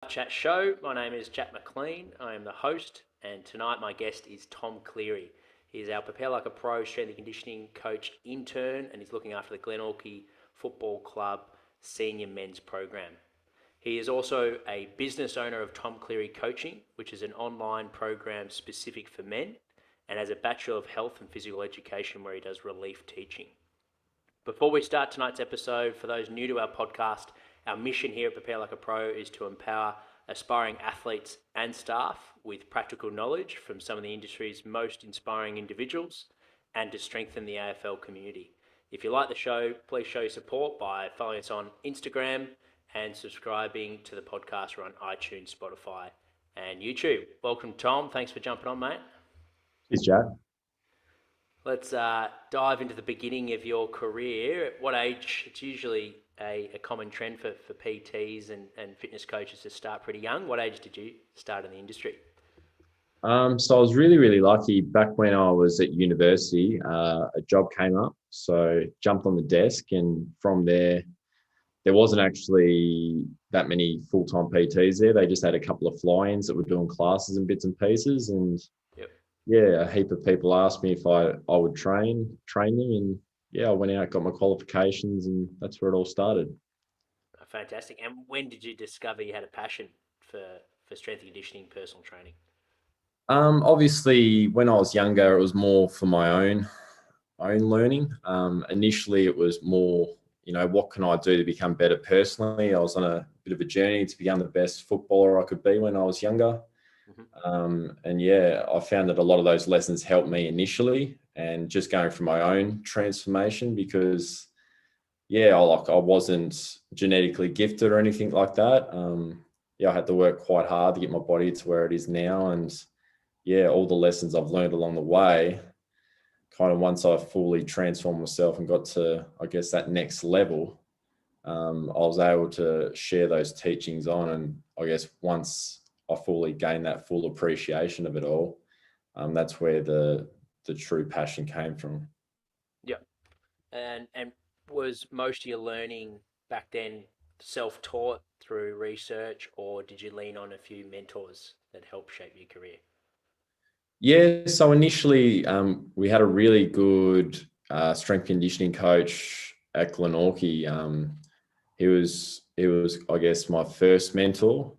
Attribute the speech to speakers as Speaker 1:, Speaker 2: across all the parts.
Speaker 1: Chat show. My name is Jack McLean. I am the host, and tonight my guest is Tom Cleary. He is our Prepare Like a Pro strength and conditioning coach intern, and he's looking after the 𝐿𝐾𝐫𝐞𝐩 Football Club senior men's program. He is also a business owner of Tom Cleary Coaching, which is an online program specific for men, and has a Bachelor of Health and Physical Education where he does relief teaching. Before we start tonight's episode, for those new to our podcast, our mission here at Prepare Like a Pro is to empower aspiring athletes and staff with practical knowledge from some of the industry's most inspiring individuals and to strengthen the AFL community. If you like the show, please show your support by following us on Instagram and subscribing to the podcast. We're on iTunes, Spotify, and YouTube. Welcome, Tom. Thanks for jumping on, mate.
Speaker 2: Cheers, Jack.
Speaker 1: Let's dive into the beginning of your career. At what age? It's usually a common trend for PTs and fitness coaches to start pretty young. What age did you start in the industry?
Speaker 2: So I was really lucky. Back when I was at university, a job came up. So jumped on the desk, and from there wasn't actually that many full-time PTs there. They just had a couple of fly-ins that were doing classes and bits and pieces. And yeah, a heap of people asked me if I would train them, and yeah, I went out, got my qualifications, and that's where it all started.
Speaker 1: Fantastic. And when did you discover you had a passion for strength and conditioning, personal training?
Speaker 2: Obviously, when I was younger, it was more for my own learning. Initially, it was more, what can I do to become better personally? I was on a bit of a journey to become the best footballer I could be when I was younger. And yeah, I found that a lot of those lessons helped me initially, and just going through my own transformation, because I wasn't genetically gifted or anything like that. I had to work quite hard to get my body to where it is now. And yeah, all the lessons I've learned along the way, kind of once I fully transformed myself and got to, I guess, that next level, I was able to share those teachings on. And I guess once I fully gained that full appreciation of it all, that's where the true passion came from.
Speaker 1: Yeah. And was most of your learning back then self-taught through research, or did you lean on a few mentors that helped shape your career?
Speaker 2: Yeah, so initially we had a really good strength conditioning coach at 𝐿𝐾𝐫𝐞𝐩𝐚. He was, I guess, my first mentor.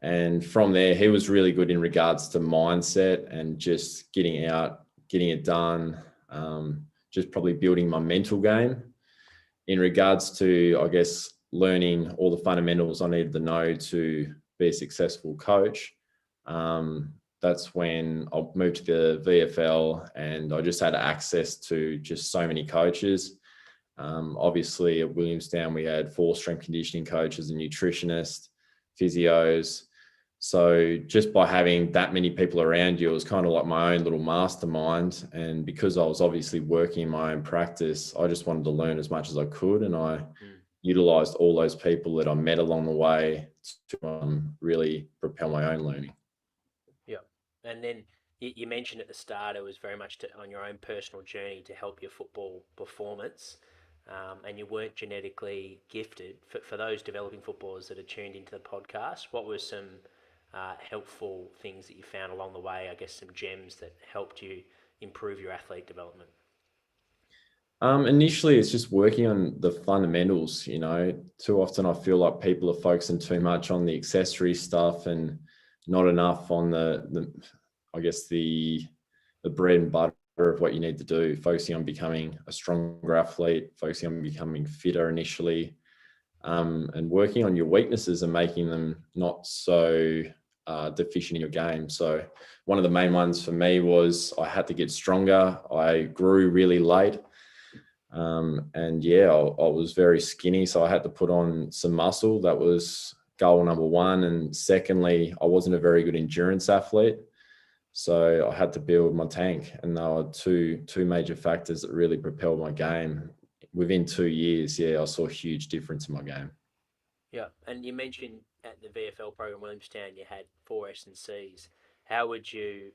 Speaker 2: And from there, he was really good in regards to mindset and just getting out, getting it done, just probably building my mental game. In regards to, I guess, learning all the fundamentals I needed to know to be a successful coach, that's when I moved to the VFL, and I just had access to just so many coaches. Obviously, at Williamstown, we had 4 strength conditioning coaches, a nutritionist, physios. So just by having that many people around you, it was kind of like my own little mastermind. And because I was obviously working in my own practice, I just wanted to learn as much as I could. And I utilized all those people that I met along the way to really propel my own learning.
Speaker 1: Yeah. And then you mentioned at the start it was very much on your own personal journey to help your football performance. And you weren't genetically gifted. For those developing footballers that are tuned into the podcast, what were some helpful things that you found along the way? I guess some gems that helped you improve your athlete development.
Speaker 2: Initially, it's just working on the fundamentals. Too often I feel like people are focusing too much on the accessory stuff and not enough on the I guess the bread and butter of what you need to do, focusing on becoming a stronger athlete, focusing on becoming fitter initially, and working on your weaknesses and making them not so deficient in your game. So one of the main ones for me was I had to get stronger. I grew really late. And yeah, I was very skinny, so I had to put on some muscle. That was goal number one. And secondly, I wasn't a very good endurance athlete, so I had to build my tank. And there were two major factors that really propelled my game. Within 2 years, I saw a huge difference in my game.
Speaker 1: Yeah, and you mentioned at the VFL program Williamstown you had 4 S&Cs. How would you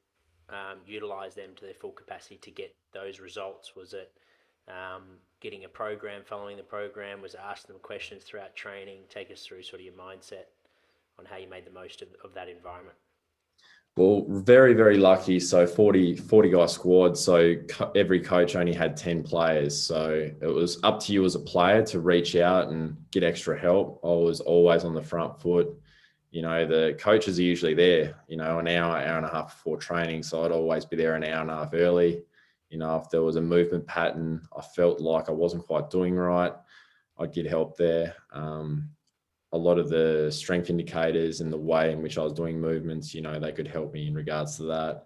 Speaker 1: utilise them to their full capacity to get those results? Was it getting a program, following the program? Was it asking them questions throughout training? Take us through sort of your mindset how you made the most of that environment?
Speaker 2: Well, very, very lucky. So 40 guy squad. So every coach only had 10 players. So it was up to you as a player to reach out and get extra help. I was always on the front foot. The coaches are usually there, an hour and a half before training. So I'd always be there an hour and a half early. If there was a movement pattern, I felt like I wasn't quite doing right, I'd get help there. A lot of the strength indicators and the way in which I was doing movements, they could help me in regards to that.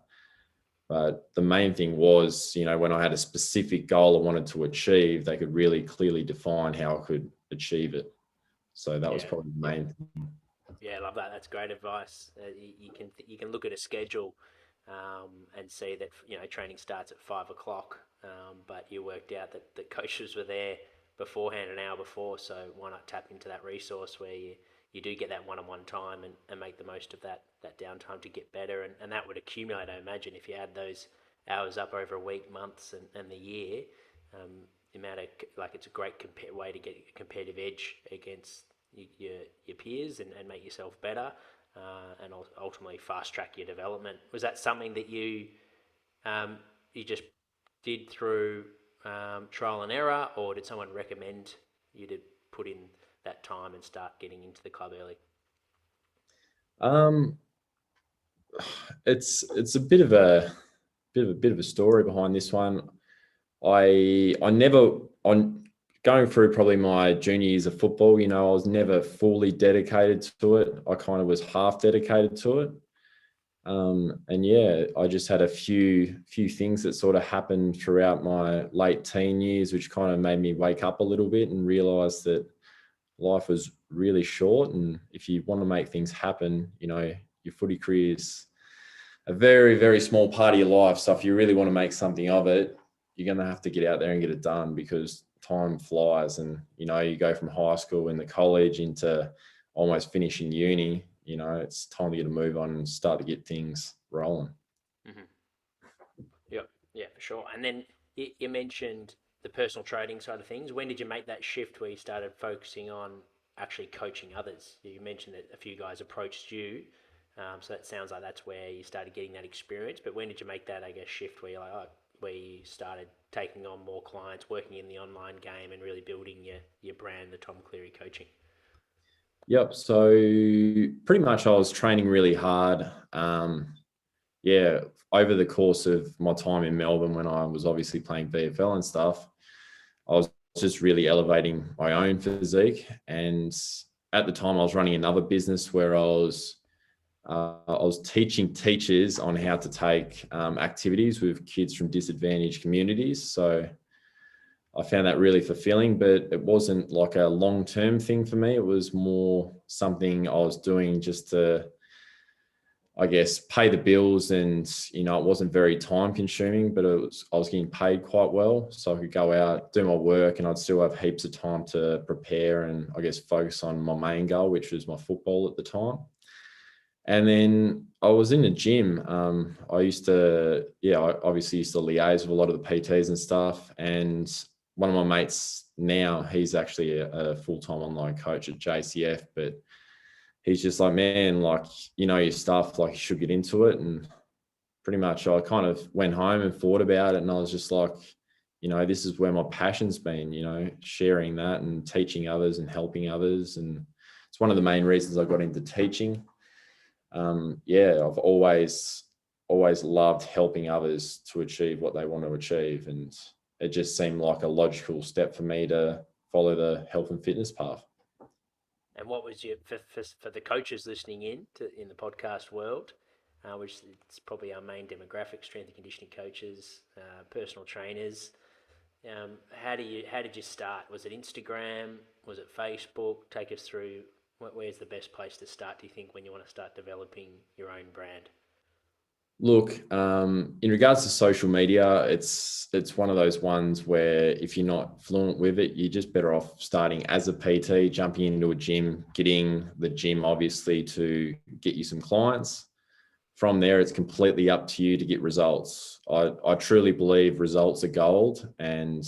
Speaker 2: But the main thing was, when I had a specific goal I wanted to achieve, they could really clearly define how I could achieve it. So that was probably the main thing.
Speaker 1: Yeah, I love that. That's great advice. You can look at a schedule and see that training starts at 5 o'clock, but you worked out that the coaches were there beforehand, an hour before. So why not tap into that resource where you do get that one-on-one time and make the most of that downtime to get better, and that would accumulate. I imagine if you add those hours up over a week, months, and the year, the amount of it's a great way to get a competitive edge against your peers and make yourself better, and ultimately fast track your development. Was that something that you just did through trial and error, or did someone recommend you to put in that time and start getting into the club early?
Speaker 2: It's a bit of a story behind this one. I never, on going through probably my junior years of football, I was never fully dedicated to it. I kind of was half dedicated to it. And yeah, I just had a few things that sort of happened throughout my late teen years, which kind of made me wake up a little bit and realize that life was really short. And if you want to make things happen, your footy career is a very, very small part of your life. So if you really want to make something of it, you're going to have to get out there and get it done, because time flies. And, you go from high school into college into almost finishing uni, it's time to get a move on and start to get things rolling.
Speaker 1: Mm-hmm. Yeah, for sure. And then you mentioned the personal training side of things. When did you make that shift where you started focusing on actually coaching others? You mentioned that a few guys approached you. So that sounds like that's where you started getting that experience. But when did you make that, shift where you're like, where you started taking on more clients, working in the online game, and really building your brand, the Tom Cleary Coaching?
Speaker 2: Yep. So pretty much I was training really hard. Over the course of my time in Melbourne, when I was obviously playing VFL and stuff, I was just really elevating my own physique. And at the time I was running another business where I was teaching teachers on how to take activities with kids from disadvantaged communities. So I found that really fulfilling, but it wasn't like a long-term thing for me. It was more something I was doing just to, pay the bills, and, it wasn't very time consuming, but I was getting paid quite well. So I could go out, do my work, and I'd still have heaps of time to prepare and focus on my main goal, which was my football at the time. And then I was in the gym. I obviously used to liaise with a lot of the PTs and stuff. And one of my mates now, he's actually a full-time online coach at JCF, but he's just like, man, your stuff, you should get into it. And pretty much I kind of went home and thought about it. And I was just like, this is where my passion's been, sharing that and teaching others and helping others. And it's one of the main reasons I got into teaching. I've always loved helping others to achieve what they want to achieve. And it just seemed like a logical step for me to follow the health and fitness path.
Speaker 1: And what was for the coaches listening in the podcast world, which is probably our main demographic, strength and conditioning coaches, personal trainers. How did you start? Was it Instagram? Was it Facebook? Take us through. Where's the best place to start, do you think, when you want to start developing your own brand?
Speaker 2: Look, in regards to social media, it's one of those ones where if you're not fluent with it, you're just better off starting as a PT, jumping into a gym, getting the gym obviously to get you some clients. From there, it's completely up to you to get results. I truly believe results are gold, and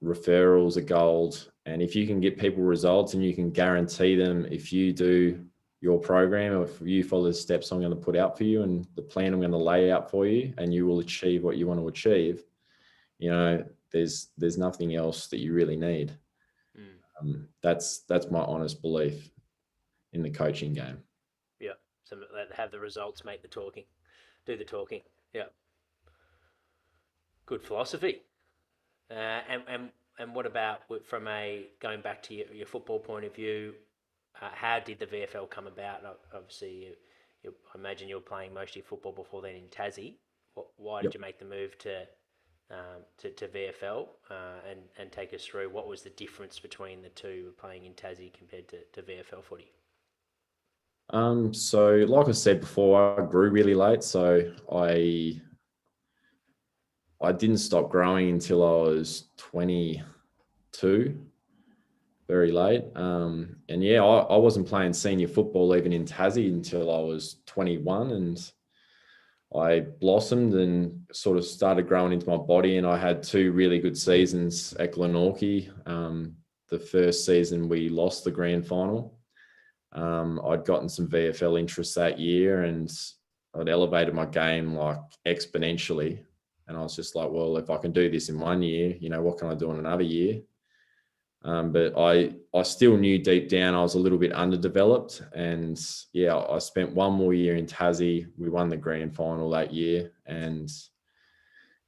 Speaker 2: referrals are gold, And if you can get people results and you can guarantee them, if you do your program or if you follow the steps I'm going to put out for you and the plan I'm going to lay out for you, and you will achieve what you want to achieve, you know, there's nothing else that you really need. That's my honest belief in the coaching game.
Speaker 1: Yeah. So have the results make the talking, do the talking. Yeah. Good philosophy. And what about from going back to your football point of view? How did the VFL come about? Obviously, I imagine you were playing most of your football before then in Tassie. Why did you make the move to VFL? And take us through what was the difference between the two, playing in Tassie compared to VFL footy?
Speaker 2: So like I said before, I grew really late. So I didn't stop growing until I was 22, very late. And yeah, I wasn't playing senior football even in Tassie until I was 21, and I blossomed and sort of started growing into my body. And I had 2 really good seasons at 𝐏𝐫𝐞𝐻𝐿. The first season we lost the grand final. I'd gotten some VFL interest that year, and I'd elevated my game like exponentially. And I was just like, well, if I can do this in 1 year, you know, what can I do in another year? But I still knew deep down I was a little bit underdeveloped. And yeah, I spent 1 more year in Tassie. We won the grand final that year. And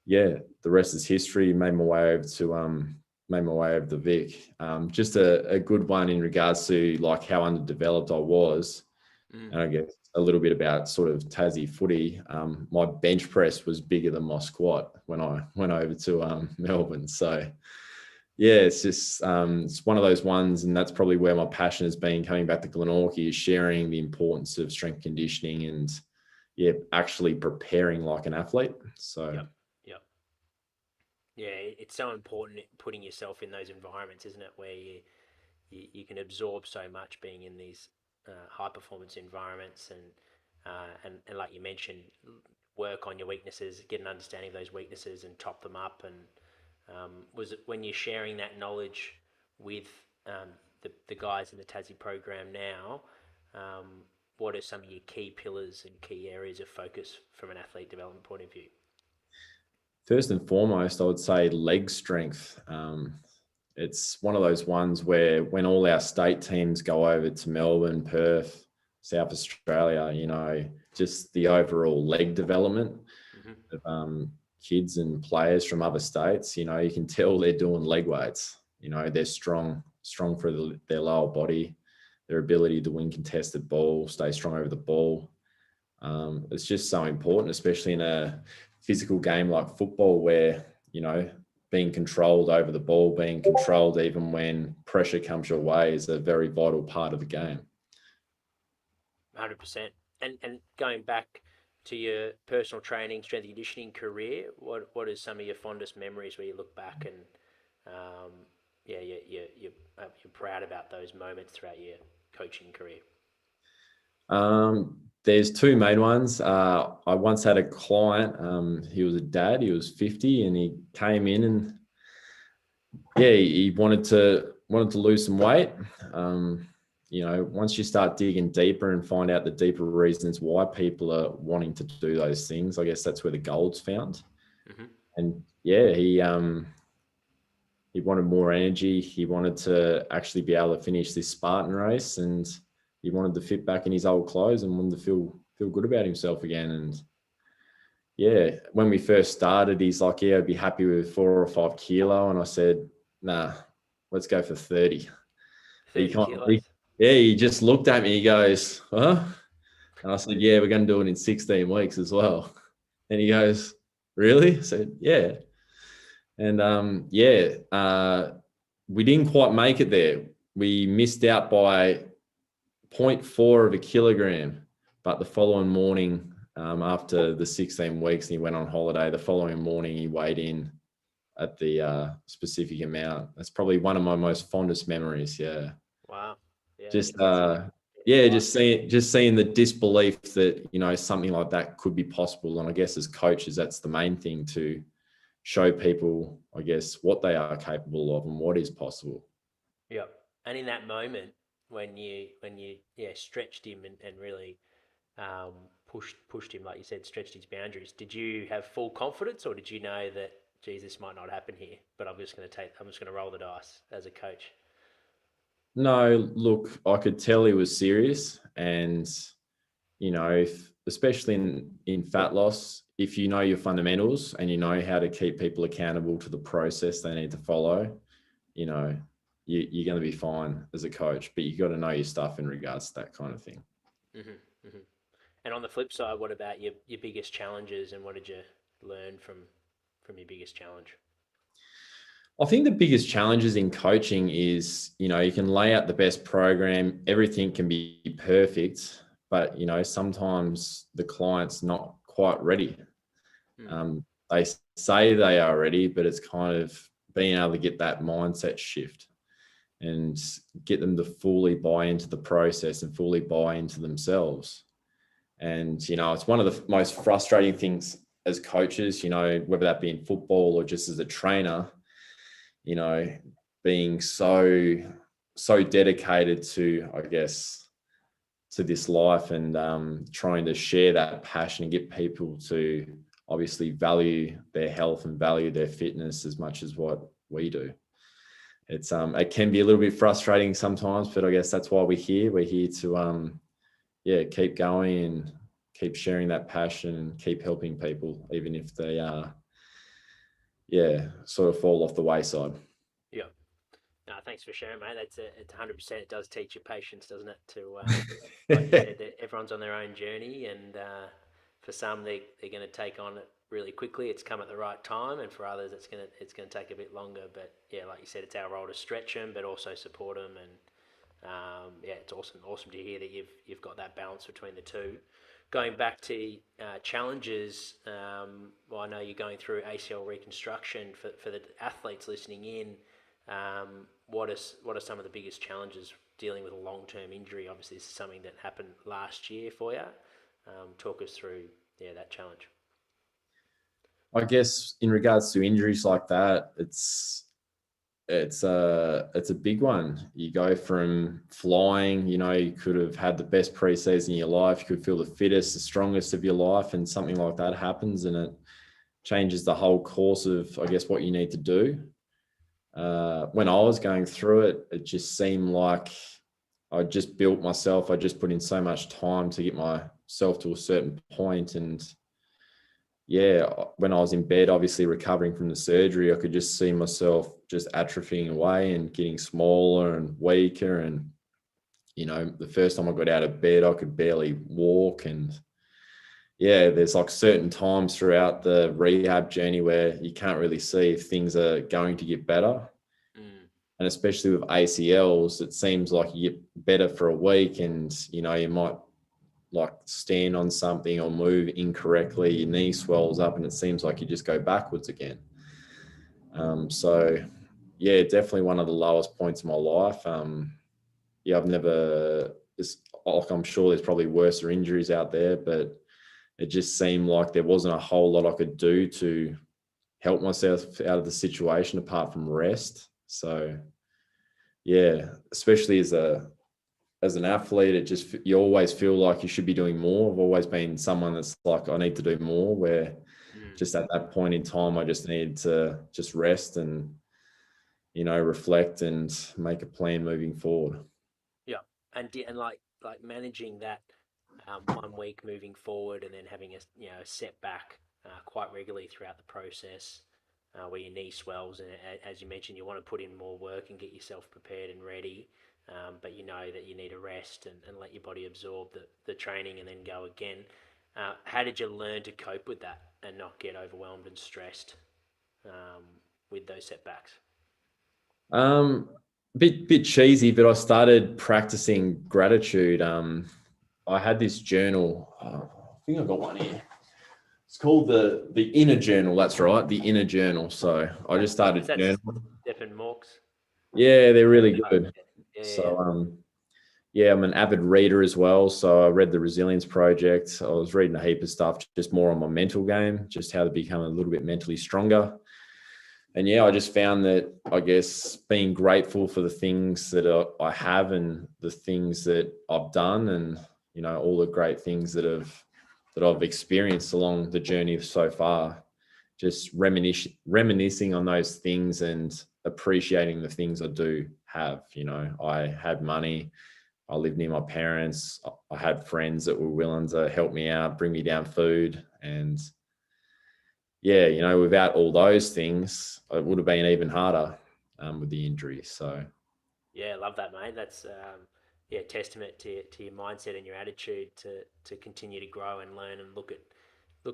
Speaker 2: yeah, the rest is history. Made my way over the Vic. Just a good one in regards to like how underdeveloped I was. And I guess a little bit about sort of Tassie footy. My bench press was bigger than my squat when I went over to Melbourne. So yeah, it's just it's one of those ones, and that's probably where my passion has been coming back to 𝐾𝐿, is sharing the importance of strength conditioning and yeah, actually preparing like an athlete. So
Speaker 1: Yep. Yeah, it's so important putting yourself in those environments, isn't it, where you can absorb so much being in these high performance environments, and like you mentioned, work on your weaknesses, get an understanding of those weaknesses and top them up. And was it when you're sharing that knowledge with the guys in the Tassie program now, what are some of your key pillars and key areas of focus from an athlete development point of view?
Speaker 2: First and foremost, I would say leg strength. It's one of those ones where when all our state teams go over to Melbourne, Perth, South Australia, you know, just the overall leg development of kids and players from other states, you know, you can tell they're doing leg weights. You know, they're strong for their lower body, their ability to win contested ball, stay strong over the ball. It's just so important, especially in a physical game like football, where, you know, being controlled over the ball, being controlled even when pressure comes your way, is a very vital part of the game.
Speaker 1: 100%. And going back to your personal training, strength and conditioning career, what is some of your fondest memories where you look back and you're proud about those moments throughout your coaching career?
Speaker 2: There's 2 main ones. I once had a client, he was a dad, he was 50, and he came in and yeah, he wanted to lose some weight. You know, once you start digging deeper and find out the deeper reasons why people are wanting to do those things, I guess that's where the gold's found. And yeah, he wanted more energy. He wanted to actually be able to finish this Spartan race, and he wanted to fit back in his old clothes and wanted to feel good about himself again. And yeah, when we first started, he's like, yeah, I'd be happy with 4 or 5 kilo. And I said, nah, let's go for 30.
Speaker 1: 30 kilos.
Speaker 2: He just looked at me, he goes, huh? And I said, yeah, we're going to do it in 16 weeks as well. And he goes, really? I said, yeah. And we didn't quite make it there. We missed out by 0.4 of a kilogram. But the following morning, after the 16 weeks, and he went on holiday, the following morning he weighed in at the specific amount. That's probably one of my most fondest memories. Yeah.
Speaker 1: Wow. Yeah.
Speaker 2: Just seeing the disbelief that, you know, something like that could be possible. And I guess as coaches, that's the main thing, to show people, I guess, what they are capable of and what is possible.
Speaker 1: Yep. And in that moment, when you stretched him and really um, pushed him, like you said, stretched his boundaries, did you have full confidence, or did you know that, geez, this might not happen here, but I'm just going to roll the dice as a coach?
Speaker 2: No, look, I could tell he was serious, and especially in fat loss, if you know your fundamentals and you know how to keep people accountable to the process they need to follow, you know, you're going to be fine as a coach. But you got to know your stuff in regards to that kind of thing.
Speaker 1: Hmm. Hmm. And on the flip side, what about your biggest challenges, and what did you learn from your biggest challenge?
Speaker 2: I think the biggest challenges in coaching is, you can lay out the best program, everything can be perfect, but, sometimes the client's not quite ready. They say they are ready, but it's kind of being able to get that mindset shift and get them to fully buy into the process and fully buy into themselves. And, it's one of the most frustrating things as coaches, whether that be in football or just as a trainer, being so dedicated to, I guess, to this life, and trying to share that passion and get people to obviously value their health and value their fitness as much as what we do. It can be a little bit frustrating sometimes, but I guess that's why we're here. We're here to keep going and keep sharing that passion and keep helping people, even if they sort of fall off the wayside.
Speaker 1: Yeah. No, thanks for sharing, mate. It's 100%. It does teach you patience, doesn't it? To like you said, that everyone's on their own journey, and for some, they're going to take on it really quickly. It's come at the right time, and for others, it's gonna take a bit longer. But yeah, like you said, it's our role to stretch them, but also support them. And it's awesome to hear that you've got that balance between the two. Going back to challenges, well, I know you're going through ACL reconstruction. For the athletes listening in, what are some of the biggest challenges dealing with a long-term injury? Obviously, this is something that happened last year for you. Talk us through that challenge.
Speaker 2: I guess in regards to injuries like that, it's a big one. You go from flying, you could have had the best preseason of your life, you could feel the fittest, the strongest of your life, and something like that happens, and it changes the whole course of, I guess, what you need to do. When I was going through it, it just seemed like I just built myself. I just put in so much time to get myself to a certain point. And when I was in bed, obviously recovering from the surgery, I could just see myself just atrophying away and getting smaller and weaker. And, the first time I got out of bed, I could barely walk. And there's like certain times throughout the rehab journey where you can't really see if things are going to get better. And especially with ACLs, it seems like you get better for a week, and, you might like stand on something or move incorrectly, your knee swells up, and it seems like you just go backwards again. Definitely one of the lowest points in my life. I've never, I'm sure there's probably worse injuries out there, but it just seemed like there wasn't a whole lot I could do to help myself out of the situation apart from rest. So especially as an athlete, you always feel like you should be doing more. I've always been someone that's like, I need to do more, where just at that point in time, I just needed to just rest and, reflect and make a plan moving forward.
Speaker 1: Yeah. And like managing that 1 week moving forward, and then having a setback quite regularly throughout the process, where your knee swells, and as you mentioned, you want to put in more work and get yourself prepared and ready, but you know that you need a rest and let your body absorb the training and then go again. How did you learn to cope with that and not get overwhelmed and stressed with those setbacks?
Speaker 2: Bit cheesy, but I started practicing gratitude. I had this journal. I think I got one here. It's called the Inner Journal. That's right, the Inner Journal. So I just started journaling.
Speaker 1: Stephen Morks.
Speaker 2: Yeah, they're really good.
Speaker 1: Yeah.
Speaker 2: So I'm an avid reader as well. So I read the Resilience Project. I was reading a heap of stuff, just more on my mental game, just how to become a little bit mentally stronger. yeah, I just found that, I guess, being grateful for the things that I have and the things that I've done, and all the great things that I've experienced along the journey so far. Just reminiscing on those things and appreciating the things I do have. I had money. I lived near my parents. I had friends that were willing to help me out, bring me down food. And yeah, without all those things, it would have been even harder with the injury. So
Speaker 1: Yeah, love that, mate. That's testament to your mindset and your attitude to continue to grow and learn and look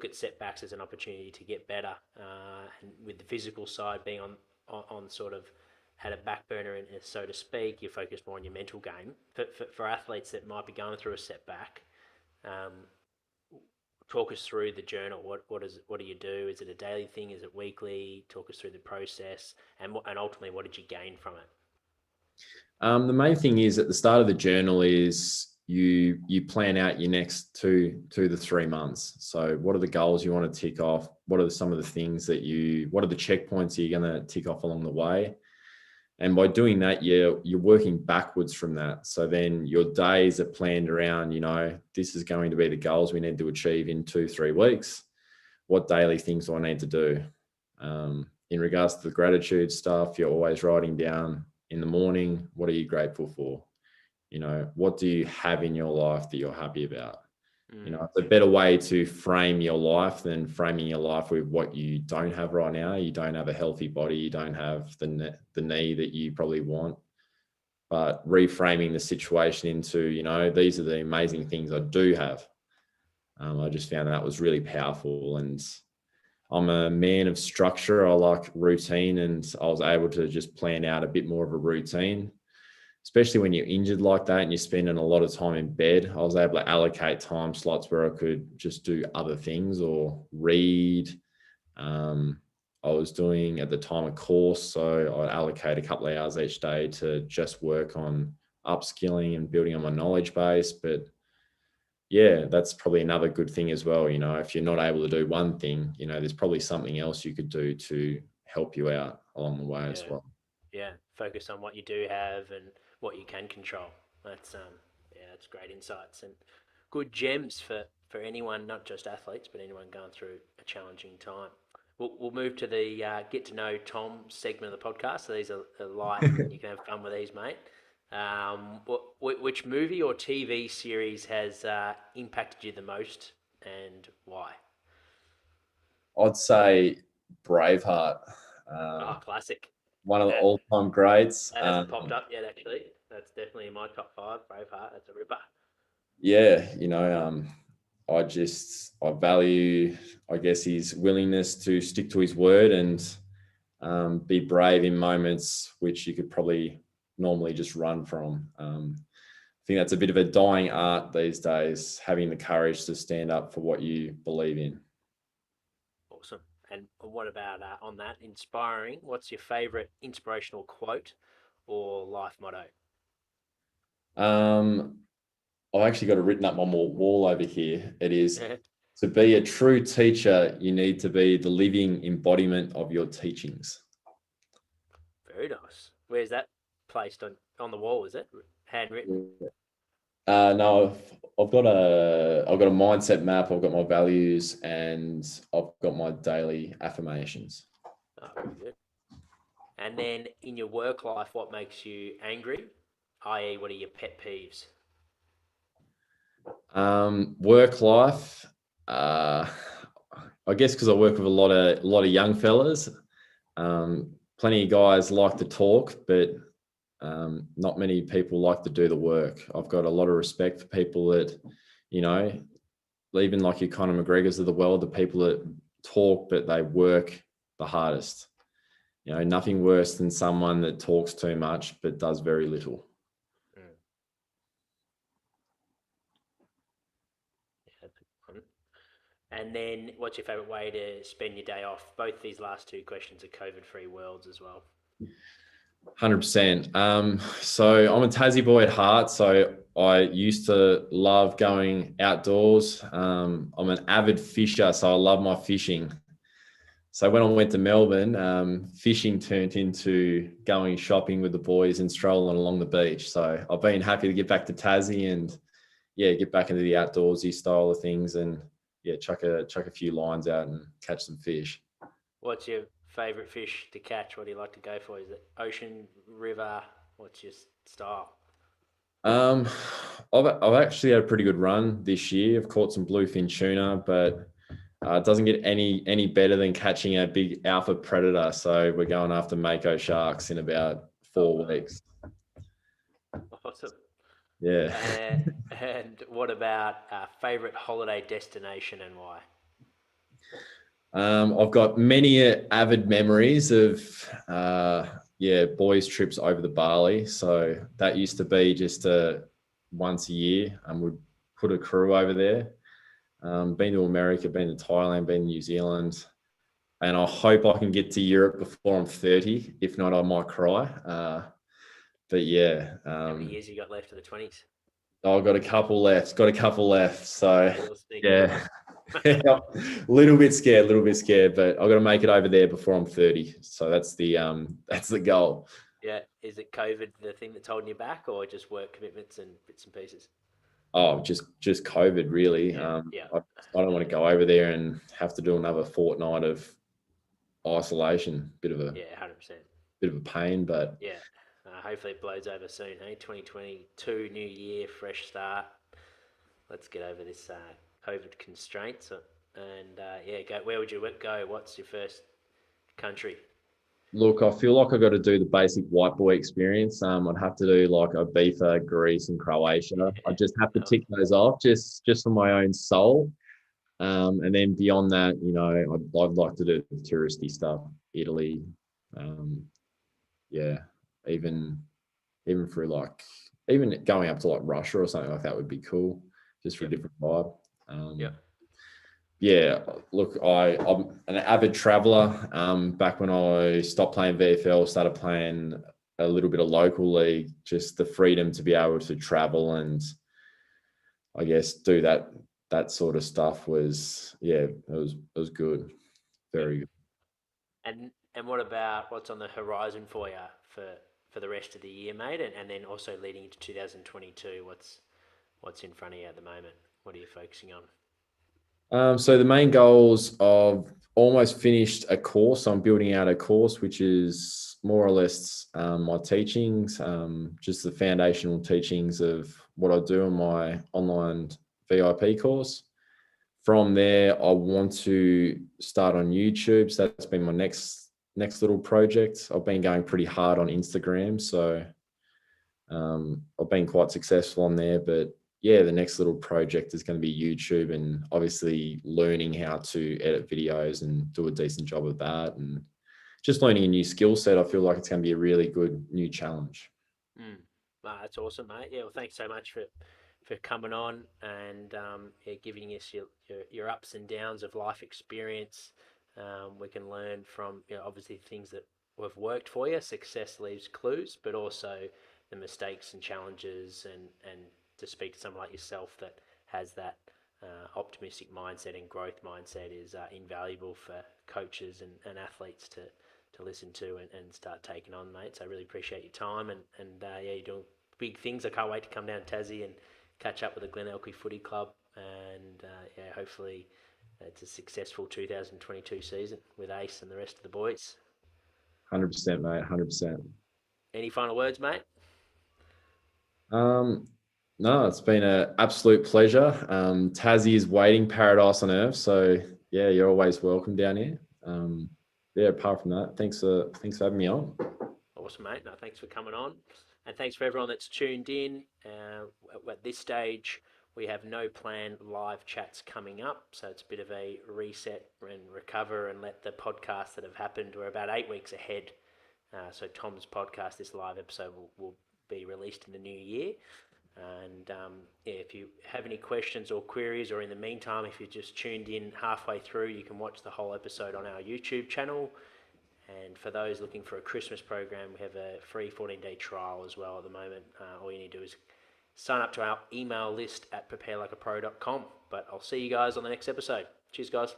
Speaker 1: at setbacks as an opportunity to get better. And with the physical side being on sort of had a back burner, and so to speak, you focus more on your mental game. For athletes that might be going through a setback, talk us through the journal. What do you do? Is it a daily thing? Is it weekly? Talk us through the process, and ultimately, what did you gain from it?
Speaker 2: The main thing is at the start of the journal is you plan out your next 2 to 3 months. So what are the goals you want to tick off? What are some of the things what are the checkpoints you're going to tick off along the way? And by doing that, you're working backwards from that. So then your days are planned around, this is going to be the goals we need to achieve in 2-3 weeks. What daily things do I need to do? In regards to the gratitude stuff, you're always writing down in the morning, what are you grateful for? What do you have in your life that you're happy about? It's a better way to frame your life than framing your life with what you don't have right now. You don't have a healthy body. You don't have the knee that you probably want. But reframing the situation into, these are the amazing things I do have. I just found that was really powerful. And I'm a man of structure. I like routine, and I was able to just plan out a bit more of a routine. Especially when you're injured like that and you're spending a lot of time in bed, I was able to allocate time slots where I could just do other things or read. I was doing at the time a course, so I'd allocate a couple of hours each day to just work on upskilling and building on my knowledge base. But yeah, that's probably another good thing as well. If you're not able to do one thing, there's probably something else you could do to help you out along the way as well.
Speaker 1: Yeah, focus on what you do have and what you can control. That's that's great insights and good gems for anyone, not just athletes, but anyone going through a challenging time. We'll move to the get to know Tom segment of the podcast. So these are light. You can have fun with these, mate. Which movie or TV series has impacted you the most, and why?
Speaker 2: I'd say Braveheart.
Speaker 1: Classic.
Speaker 2: One of the all-time greats.
Speaker 1: That hasn't popped up yet, actually. That's definitely in my top 5. Braveheart, that's a ripper.
Speaker 2: Yeah, I value, I guess, his willingness to stick to his word and be brave in moments which you could probably normally just run from. I think that's a bit of a dying art these days, having the courage to stand up for what you believe in.
Speaker 1: Awesome. And what about on that, inspiring? What's your favourite inspirational quote or life motto?
Speaker 2: I've actually got it written up on my wall over here. It is, to be a true teacher, you need to be the living embodiment of your teachings.
Speaker 1: Very nice. Where's that placed on the wall? Is it handwritten?
Speaker 2: No, I've got a mindset map. I've got my values, and I've got my daily affirmations.
Speaker 1: Oh, very good. And then in your work life, what makes you angry? I.e., what are your pet peeves?
Speaker 2: Work life. I guess because I work with a lot of young fellas. Plenty of guys like to talk, but not many people like to do the work. I've got a lot of respect for people that, even like your Conor McGregors of the world, the people that talk, but they work the hardest. Nothing worse than someone that talks too much, but does very little.
Speaker 1: Yeah, that's a good one. And then what's your favourite way to spend your day off? Both these last 2 questions are COVID-free worlds as well.
Speaker 2: 100%. So I'm a Tassie boy at heart. So I used to love going outdoors. I'm an avid fisher, so I love my fishing. So when I went to Melbourne, fishing turned into going shopping with the boys and strolling along the beach. So I've been happy to get back to Tassie and get back into the outdoorsy style of things and chuck a few lines out and catch some fish.
Speaker 1: What's your favourite fish to catch? What do you like to go for? Is it ocean, river? What's your style?
Speaker 2: I've actually had a pretty good run this year. I've caught some bluefin tuna, but it doesn't get any better than catching a big alpha predator. So we're going after mako sharks in about 4 weeks.
Speaker 1: Awesome.
Speaker 2: Yeah.
Speaker 1: And what about favourite holiday destination and why?
Speaker 2: I've got many avid memories of boys' trips over the Bali. So that used to be just once a year, and we'd put a crew over there. Been to America, been to Thailand, been to New Zealand, and I hope I can get to Europe before I'm 30. If not, I might cry. But yeah.
Speaker 1: How many years you got left of the 20s?
Speaker 2: I've got a couple left. So yeah. A little bit scared, but I've got to make it over there before I'm 30. So that's the goal.
Speaker 1: Yeah. Is it COVID the thing that's holding you back, or just work commitments and bits and pieces?
Speaker 2: Oh, just COVID, really. I don't want to go over there and have to do another fortnight of isolation. Bit of a
Speaker 1: 100%.
Speaker 2: Bit of a pain, but
Speaker 1: yeah. Hopefully it blows over soon. Hey, 2022, new year, fresh start. Let's get over this COVID constraints and go. Where would you go? What's your first country?
Speaker 2: Look, I feel like I've got to do the basic white boy experience. I'd have to do like Ibiza, Greece, and Croatia. I just have to tick those off just for my own soul. And then beyond that, I'd like to do the touristy stuff, Italy. Even through even going up to like Russia or something like that would be cool, just for a different vibe. Look, I'm an avid traveler. Back when I stopped playing VFL, started playing a little bit of local league, just the freedom to be able to travel and I guess do that sort of stuff was it was good. Very good.
Speaker 1: And what about what's on the horizon for you for the rest of the year, mate? And then also leading into 2022, what's in front of you at the moment? What are you focusing on?
Speaker 2: So the main goals, I've almost finished a course. I'm building out a course, which is more or less my teachings, just the foundational teachings of what I do in my online VIP course. From there, I want to start on YouTube. So that's been my next little project. I've been going pretty hard on Instagram. So I've been quite successful on there, but the next little project is going to be YouTube and obviously learning how to edit videos and do a decent job of that and just learning a new skill set. I feel like it's going to be a really good new challenge.
Speaker 1: That's awesome, mate. Yeah, well, thanks so much for coming on and giving us your ups and downs of life experience. We can learn from obviously things that have worked for you. Success leaves clues, but also the mistakes and challenges and to speak to someone like yourself that has that optimistic mindset and growth mindset is invaluable for coaches and athletes to listen to and start taking on, mate. So I really appreciate your time and you're doing big things. I can't wait to come down to Tassie and catch up with the 𝐏𝐿𝐾𝐲 Footy Club and hopefully it's a successful 2022 season with Ace and the rest of the boys.
Speaker 2: 100%, mate. 100%.
Speaker 1: Any final words, mate?
Speaker 2: No, it's been an absolute pleasure. Tassie is waiting paradise on earth. So you're always welcome down here. Apart from that, thanks for having me on.
Speaker 1: Awesome, mate. No, thanks for coming on. And thanks for everyone that's tuned in. At this stage, we have no planned live chats coming up. So it's a bit of a reset and recover and let the podcasts that have happened, we're about 8 weeks ahead. So Tom's podcast, this live episode will be released in the new year. And if you have any questions or queries, or in the meantime, if you just tuned in halfway through, you can watch the whole episode on our YouTube channel. And for those looking for a Christmas program, we have a free 14-day trial as well at the moment. All you need to do is sign up to our email list at preparelikeapro.com. But I'll see you guys on the next episode. Cheers, guys.